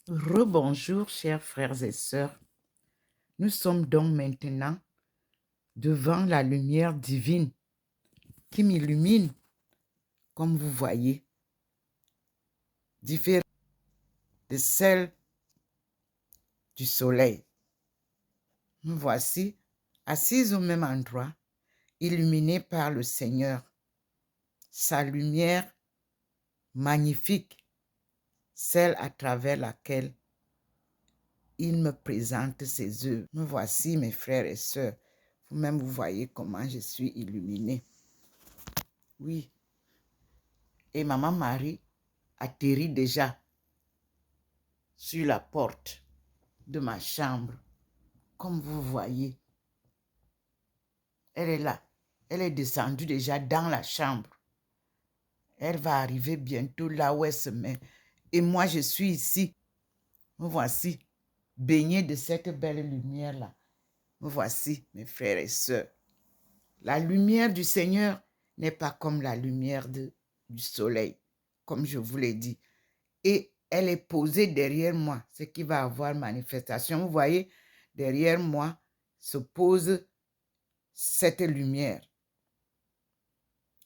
Rebonjour, chers frères et sœurs. Nous sommes donc maintenant devant la lumière divine qui m'illumine, comme vous voyez, différente de celle du soleil. Me voici assise au même endroit, illuminée par le Seigneur. Sa lumière magnifique, celle à travers laquelle il me présente ses œuvres. Me voici, mes frères et sœurs. Vous-même, vous voyez comment je suis illuminée. Oui. Et Maman Marie atterrit déjà sur la porte de ma chambre. Comme vous voyez, elle est là. Elle est descendue déjà dans la chambre. Elle va arriver bientôt là où elle se met. Et moi, je suis ici. Me voici, baignée de cette belle lumière-là. Me voici, mes frères et sœurs. La lumière du Seigneur n'est pas comme la lumière du soleil, comme je vous l'ai dit. Et elle est posée derrière moi, ce qui va avoir manifestation. Vous voyez, derrière moi se pose cette lumière.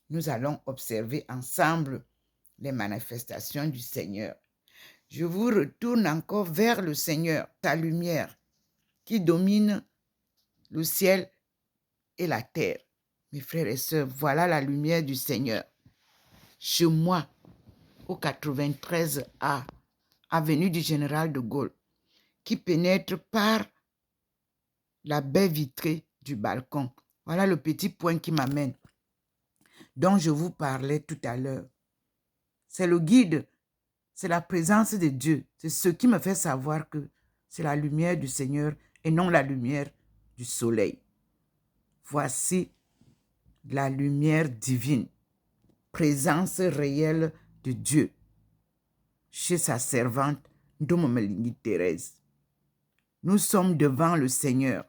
Nous allons observer ensemble les manifestations du Seigneur. Je vous retourne encore vers le Seigneur, ta lumière qui domine le ciel et la terre. Mes frères et sœurs, voilà la lumière du Seigneur. Chez moi, au 93A, avenue du Général de Gaulle, qui pénètre par la baie vitrée du balcon. Voilà le petit point qui m'amène, dont je vous parlais tout à l'heure. C'est le guide, c'est la présence de Dieu. C'est ce qui me fait savoir que c'est la lumière du Seigneur et non la lumière du soleil. Voici la lumière divine, présence réelle de Dieu chez sa servante Ndomomelingi Thérèse. Nous sommes devant le Seigneur.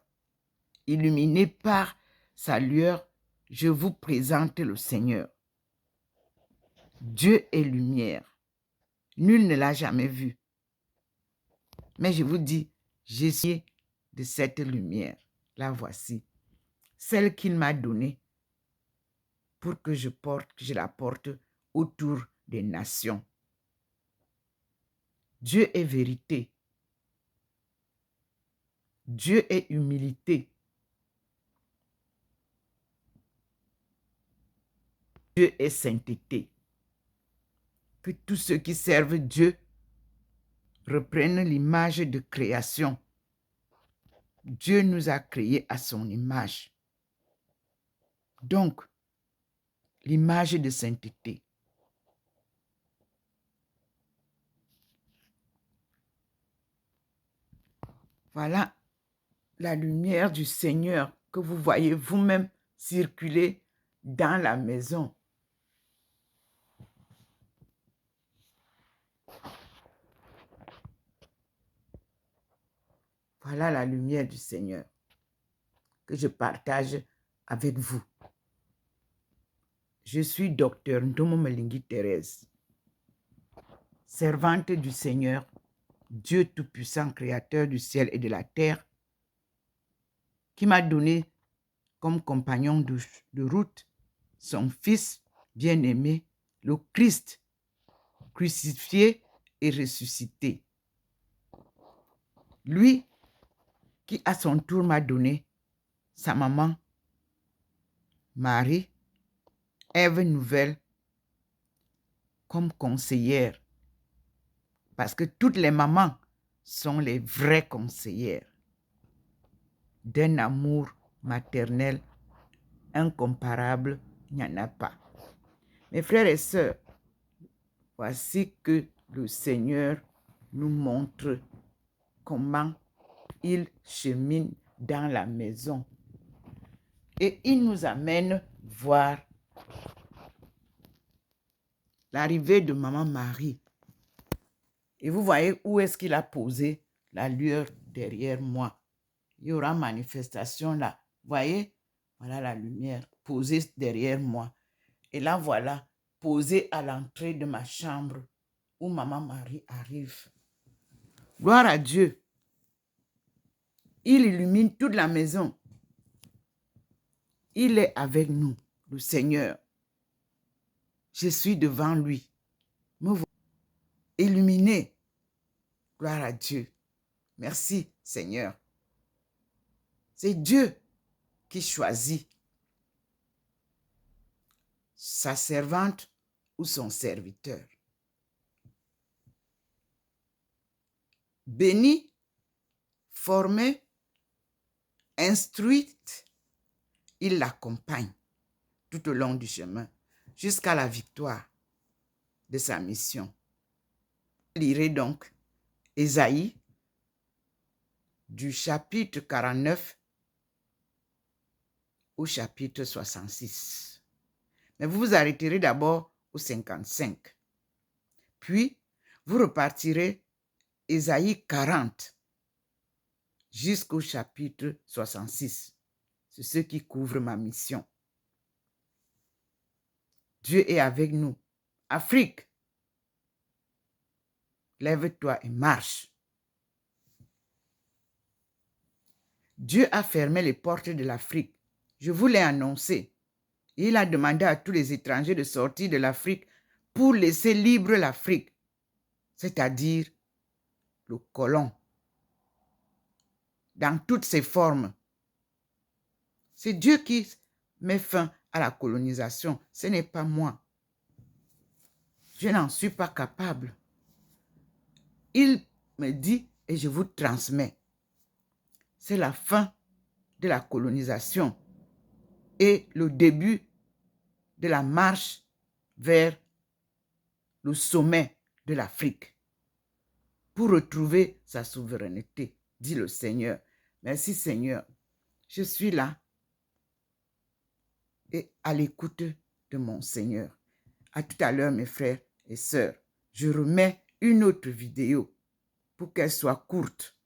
Illuminé par sa lueur, je vous présente le Seigneur. Dieu est lumière. Nul ne l'a jamais vu. Mais je vous dis, j'ai suis de cette lumière. La voici. Celle qu'il m'a donnée pour que je la porte autour des nations. Dieu est vérité. Dieu est humilité. Dieu est sainteté. Que tous ceux qui servent Dieu reprennent l'image de création. Dieu nous a créés à son image. Donc, l'image de sainteté. Voilà la lumière du Seigneur que vous voyez vous-même circuler dans la maison. Voilà la lumière du Seigneur que je partage avec vous. Je suis docteur Ndomomelingi Thérèse, servante du Seigneur, Dieu Tout-Puissant, Créateur du ciel et de la terre, qui m'a donné comme compagnon de route son Fils bien-aimé, le Christ, crucifié et ressuscité. Lui qui à son tour m'a donné sa maman, Marie, Ève Nouvelle, comme conseillère. Parce que toutes les mamans sont les vraies conseillères d'un amour maternel incomparable, il n'y en a pas. Mes frères et sœurs, voici que le Seigneur nous montre comment il chemine dans la maison. Et il nous amène voir l'arrivée de Maman Marie. Et vous voyez où est-ce qu'il a posé la lueur derrière moi. Il y aura manifestation là. Voyez, voilà la lumière posée derrière moi. Et là, voilà, posée à l'entrée de ma chambre où Maman Marie arrive. Gloire à Dieu. Il illumine toute la maison. Il est avec nous, le Seigneur. Je suis devant lui. Me voilà illuminé. Gloire à Dieu. Merci, Seigneur. C'est Dieu qui choisit sa servante ou son serviteur. Bénie, formée, instruite, il l'accompagne tout au long du chemin jusqu'à la victoire de sa mission. Je lirai donc Ésaïe du chapitre 49 au chapitre 66. Mais vous vous arrêterez d'abord au 55. Puis, vous repartirez Ésaïe 40 jusqu'au chapitre 66. C'est ce qui couvre ma mission. Dieu est avec nous. Afrique, lève-toi et marche. Dieu a fermé les portes de l'Afrique. Je vous l'ai annoncé. Il a demandé à tous les étrangers de sortir de l'Afrique pour laisser libre l'Afrique, c'est-à-dire le colon, dans toutes ses formes. C'est Dieu qui met fin à la colonisation. Ce n'est pas moi. Je n'en suis pas capable. Il me dit et je vous transmets. C'est la fin de la colonisation et le début de la marche vers le sommet de l'Afrique pour retrouver sa souveraineté, dit le Seigneur. Merci Seigneur. Je suis là et à l'écoute de mon Seigneur. À tout à l'heure, mes frères et sœurs. Je remets une autre vidéo pour qu'elle soit courte.